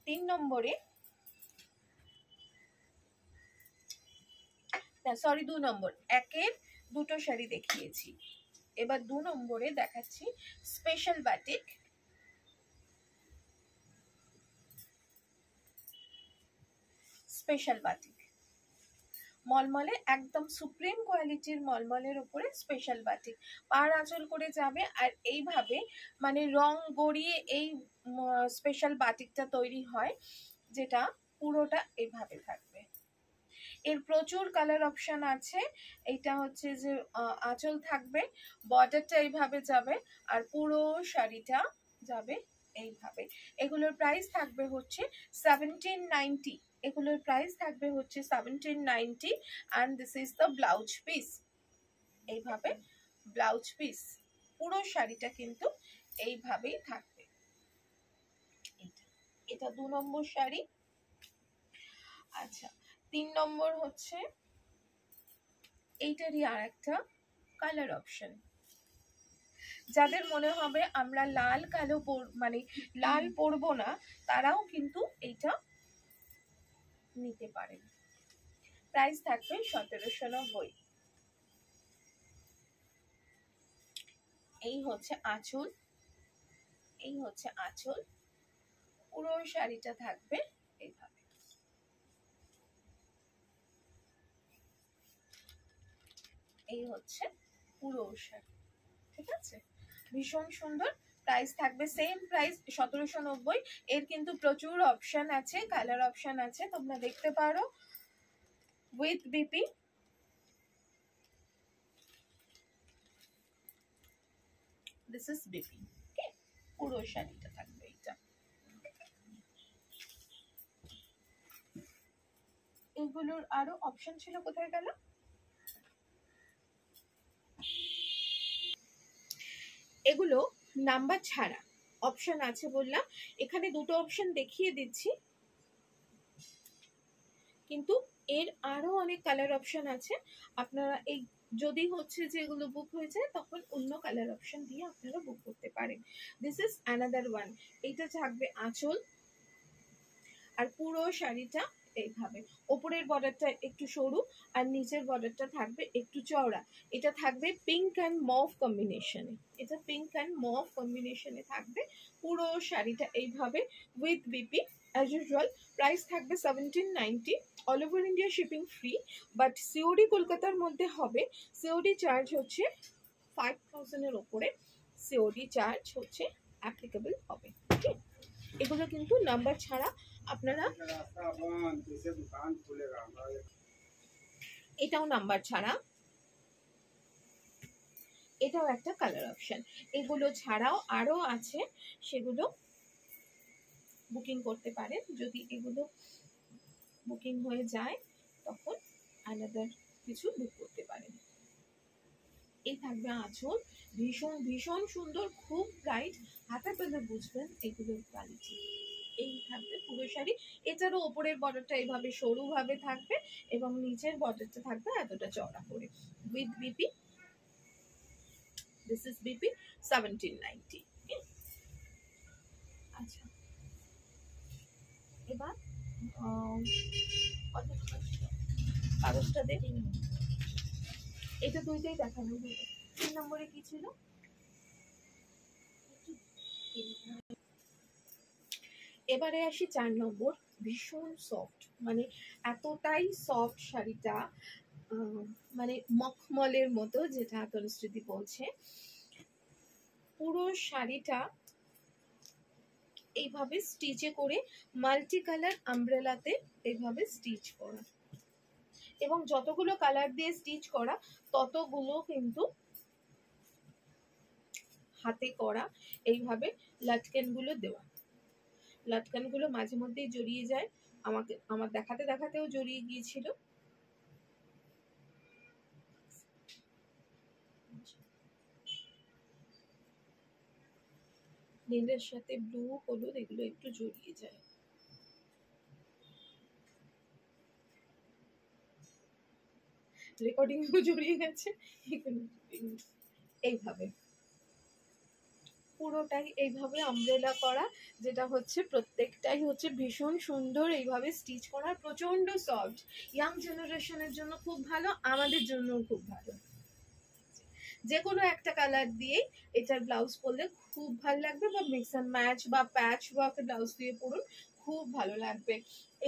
3 নম্বরে, না সরি 2 নম্বর, একের দুটো শাড়ি দেখিয়েছি, এবার 2 নম্বরে দেখাচ্ছি স্পেশাল বাটিক। স্পেশাল বাটিক মলমলে, একদম সুপ্রিম কোয়ালিটির মলমলের উপরে স্পেশাল বাটিক, পাড় আঁচল করে যাবে। আর এইভাবে মানে রং গড়িয়ে এই স্পেশাল বাটিকটা তৈরি হয়, যেটা পুরোটা এইভাবে থাকবে। এর প্রচুর কালার অপশন আছে। এইটা হচ্ছে যে আঁচল থাকবে, বর্ডারটা এইভাবে যাবে, আর পুরো শাড়িটা যাবে এইভাবে। এগুলোর প্রাইস থাকবে হচ্ছে 1790। এগুলোর প্রাইস থাকবে হচ্ছে 1790 and this is the blouse piece. এইভাবে ব্লাউজ পিস, পুরো শাড়িটা কিন্তু এইভাবেই থাকবে। এটা 2 নম্বর শাড়ি। আচ্ছা 3 নম্বর হচ্ছে এইটারই আর একটা কালার অপশন। যাদের মনে হবে আমরা লাল কালো মানে লাল পরবো না, তারাও কিন্তু এইটা নিতে পারেন। প্রাইস থাকবে 1790। এই হচ্ছে আঁচল, এই হচ্ছে আঁচল, পুরো শাড়িটা থাকবে এইভাবে। এই হচ্ছে পুরো শাড়ি, ঠিক আছে, ভীষণ সুন্দর। প্রাইস থাকবে সেম প্রাইস 1790। এর কিন্তু প্রচুর অপশন আছে, কালার অপশন আছে, তোমরা দেখতে পারো। With BP, this is BP, okay, পুরো শাড়িটা থাকবে এটা। এগুলোর আরো অপশন ছিল, কোথায় গেল? এগুলো নাম্বার ছাড়া অপশন আছে বললাম, এখানে দুটো অপশন দেখিয়ে দিচ্ছি, কিন্তু এর আরো অনেক কালার অপশন আছে। আপনারা এই যদি হচ্ছে যে এগুলো বুক হয়ে যায়, তখন অন্য কালার অপশন দিয়ে আপনারা বুক করতে পারেন। This is another one. এইটা থাকবে আঁচল, আর পুরো শাড়িটা এইভাবে। ওপরের বর্ডারটা একটু সরু আর নিচের বর্ডারটা থাকবে একটু চওড়া। এটা থাকবে পিঙ্ক অ্যান্ড মভ কম্বিনেশনে, এটা পিঙ্ক অ্যান্ড মভ কম্বিনেশনে থাকবে পুরো শাড়িটা এইভাবে with BP. As usual price থাকবে 1790। All over India shipping free, but COD কলকাতার মধ্যে হবে। সিওডি চার্জ হচ্ছে 5000-এর ওপরে, সিওডি চার্জ হচ্ছে অ্যাপ্লিকেবল হবে। ওকে, এগুলো কিন্তু নাম্বার ছাড়া আপনারা, এটাও নাম্বার ছাড়া, এটাও একটা কালার অপশন। এগুলো ছাড়াও আরো আছে, সেগুলো বুকিং করতে পারেন। যদি এগুলো বুকিং হয়ে যায়, তখন আলাদা কিছু বুক করতে পারেন। এই থাকবে আঁচল, ভীষণ ভীষণ সুন্দর, খুব ব্রাইট, হাতে পেলে বুঝবেন এগুলোর কোয়ালিটি। এই থাকবে পুরো শাড়ি। এটারও ওপরের বর্ডারটা এইভাবে সরু ভাবে থাকবে, এবং নিচের বর্ডারটা থাকবে এতটা চওড়া করে, with BP. This is BP 1790। আচ্ছা, এবার কাগজটা দেখি, এটা দুইটাই দেখানো হলো। 3 নম্বরে কি ছিল? এবারে আসি 4 নম্বর। ভীষণ সফট, মানে এতটাই সফট শাড়িটা, মানে মখমলের মতো, যেটা তনুশ্রুতি বলছে। পুরো শাড়িটা এইভাবে স্টিচে করে, মাল্টি কালার আমব্রেলাতে এইভাবে স্টিচ করা, এবং যতগুলো কালার দিয়ে স্টিচ করা ততগুলো কিন্তু হাতে করা। এইভাবে লাটকেন গুলো দেওয়া, লাটকান গুলো মাঝে মধ্যেই জড়িয়ে যায়, আমার দেখাতে দেখাতেও জড়িয়ে গিয়েছিল। নীলের সাথে ব্লু হলুদ এগুলো একটু জড়িয়ে যায়। রেকর্ডিং জড়িয়ে গেছে এইভাবে পুরোটাই এইভাবে আমব্রেলা করা, যেটা হচ্ছে প্রত্যেকটাই হচ্ছে ভীষণ সুন্দর এইভাবে স্টিচ করা, প্রচন্ড সফট। ইয়াং জেনারেশনের জন্য খুব ভালো, আমাদের জন্যও খুব ভালো। যে কোনো একটা কালার দিয়ে এটার ব্লাউজ পরলে খুব ভালো লাগবে, বা মিক্স অ্যান্ড ম্যাচ বা প্যাচ ওয়ার্ক ব্লাউজ দিয়ে পরুন, খুব ভালো লাগবে।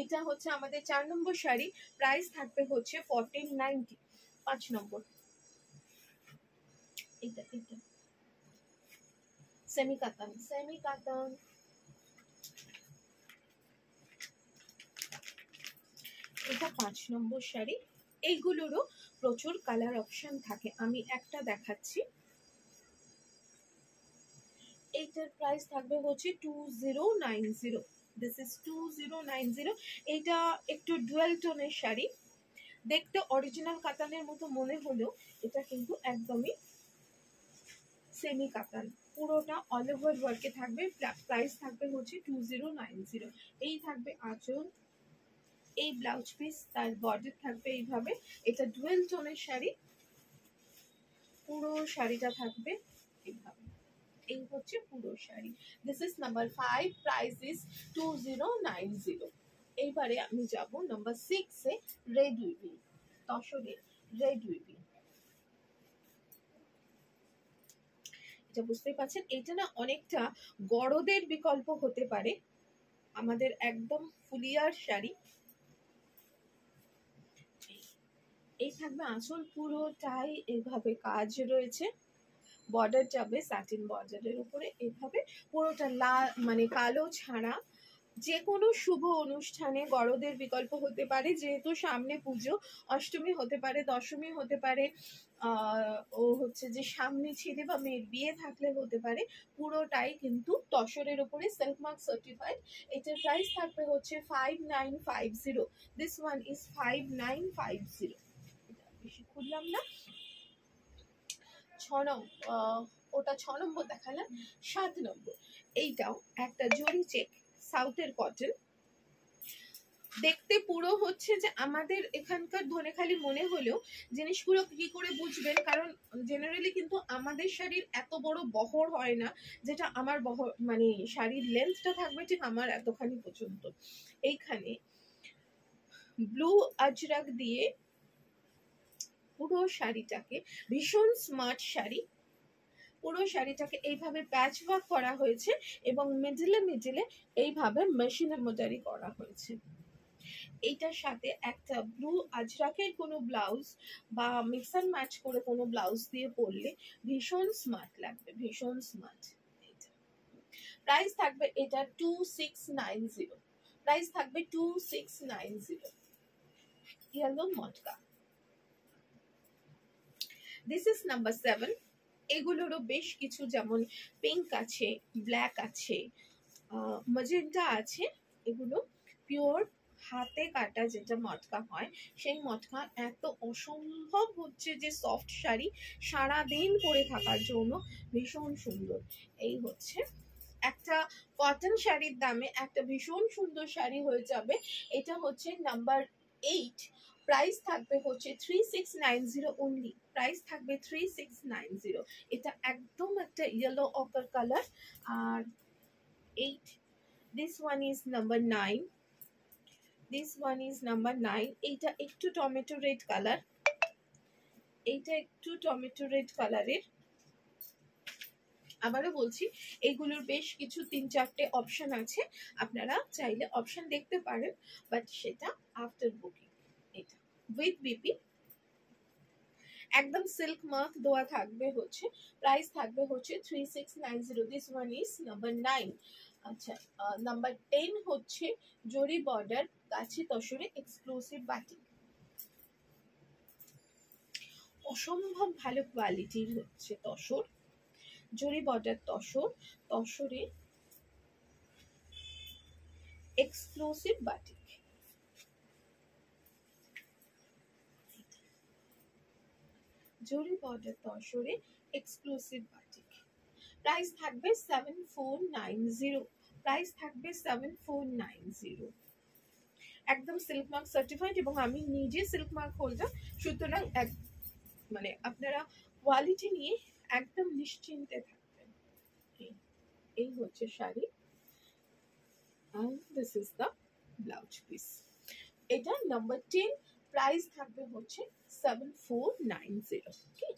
এটা হচ্ছে আমাদের 4 নম্বর শাড়ি, প্রাইস থাকবে হচ্ছে 1490। 5 নম্বর এটা সেমি কাতান, এটা 5 নম্বর শাড়ি। এইগুলোরও প্রচুর কালার অপশন থাকে, আমি একটা দেখাচ্ছি। এইটার প্রাইস থাকবে হচ্ছে 2090। This is 2090। এটা একটু ডুয়াল টোনের শাড়ি, দেখতে অরিজিনাল কাতানের মতো মনে হলেও এটা কিন্তু একদমই সেমি কাতান, পুরোটা অল ওভার ওয়ার্কে থাকবে। প্রাইস থাকবে হচ্ছে 2090। এই থাকবে আঁচল, এই ব্লাউজ পিস, তার বডি থাকবে এইভাবে। এটা ডুয়েল টোনের শাড়ি, পুরো শাড়িটা থাকবে এইভাবে। এই হচ্ছে পুরো sari. This is number 5, price is 2090। এইবারে আমি যাব নাম্বার 6 এ, রেড উইভিং, তসরে রেড উইভিং। এটা বুঝতেই পারছেন, এটা না অনেকটা গড়দের বিকল্প হতে পারে, আমাদের একদম ফুলিয়ার শাড়ি। এই থাকবে আঁচল, পুরোটাই এইভাবে কাজ রয়েছে, বর্ডার যাবে স্যাটিন বর্ডারের উপরে এইভাবে, পুরোটা লাল মানে কালো ছাড়া। যে কোনো শুভ অনুষ্ঠানে গড়দের বিকল্প হতে পারে, যেহেতু সামনে পুজো, অষ্টমী হতে পারে, দশমী হতে পারে, ও হচ্ছে যে সামনে ছেলে বা মেয়ের বিয়ে থাকলে হতে পারে। পুরোটাই কিন্তু তসরের উপরে সেলফ মার্ক সার্টিফাইড। এটার প্রাইস থাকবে হচ্ছে 5950। This one is 5950। বেশি খুললাম না। 6 নম্বর, ওটা 6 নম্বর দেখালাম। 7 নম্বর, এইটাও একটা জরি চেক, সাউথের কটন। দেখতে পুরো হচ্ছে যে আমাদের এখানকার ধনেখালি মনে হলেও জিনিসগুলো কি করে বুঝবেন, কারণ জেনারেলি কিন্তু আমাদের শাড়ির এত বড় বহর হয় না, যেটা আমার বহর মানে শাড়ির লেন্থটা থাকবে ঠিক আমার এতখানি পর্যন্ত। এইখানে ব্লু আজরাক দিয়ে পুরো শাড়িটাকে, ভীষণ স্মার্ট শাড়ি, পুরো শাড়িটাকে এইভাবে প্যাচ ওয়ার্ক করা হয়েছে এবং মিডলে এইভাবে মেশিন এমব্রয়ডারি করা হয়েছে। এইটার সাথে একটা ব্লু আজরাকের কোনো ব্লাউজ বা মিক্স অ্যান্ড ম্যাচ করে কোনো ব্লাউজ দিয়ে পরলে ভীষণ স্মার্ট লাগবে, ভীষণ স্মার্ট। প্রাইস থাকবে এটা 2690। প্রাইস থাকবে 2690। Yellow matka. This is number 7। এগুলোরও বেশ কিছু, যেমন পিঙ্ক আছে, ব্ল্যাক আছে, ম্যাজেন্টা আছে। এগুলো পিওর হাতে কাটা যেটা মটকা হয়, সেই মটকা এত অসম্ভব হচ্ছে যে সফট শাড়ি, সারাদিন পরে থাকার জন্য ভীষণ সুন্দর। এই হচ্ছে একটা কটন শাড়ির দামে একটা ভীষণ সুন্দর শাড়ি হয়ে যাবে। এটা হচ্ছে নাম্বার 8। প্রাইস থাকবে হচ্ছে 3690 অনলি। প্রাইস থাকবে 3690। এটা একদম একটা ইয়েলো অকার কালার। আর 8, this one is number 9। This one is number 9। এইটা একটু টমেটো রেড কালার, এইটা একটু টমেটো রেড কালারের। আবারও বলছি, এইগুলোর বেশ কিছু 3-4টে অপশন আছে, আপনারা চাইলে অপশন দেখতে পারেন, বাট সেটা আফটার বুকিং। এটা উইথ বিপি, একদম সিল্ক মার্ক দেওয়া থাকবে হচ্ছে। প্রাইস থাকবে হচ্ছে 3690। This one is number 9। আচ্ছা, নাম্বার 10 হচ্ছে জরি বর্ডার গাছি তসরে এক্সক্লুসিভ বাটিক। অসম্ভব ভালো কোয়ালিটির হচ্ছে তসর, জরি বর্ডার তসর, তসরে এক্সক্লুসিভ বাটিক। জরি বর্ডার তসরে এক্সক্লুসিভ বাটিক। প্রাইস থাকবে 7490। প্রাইস থাকবে 7490। একদম সিল্ক মার্ক সার্টিফাইড, এবং আমি নিজে সিল্ক মার্ক হোল্ডার, সুতরাং মানে আপনারা কোয়ালিটি নিয়ে একদম নিশ্চিন্তে থাকবেন। এই হচ্ছে sari, and this is the blouse piece. এটা নাম্বার 10, প্রাইস থাকবে হচ্ছে 7490। ওকে,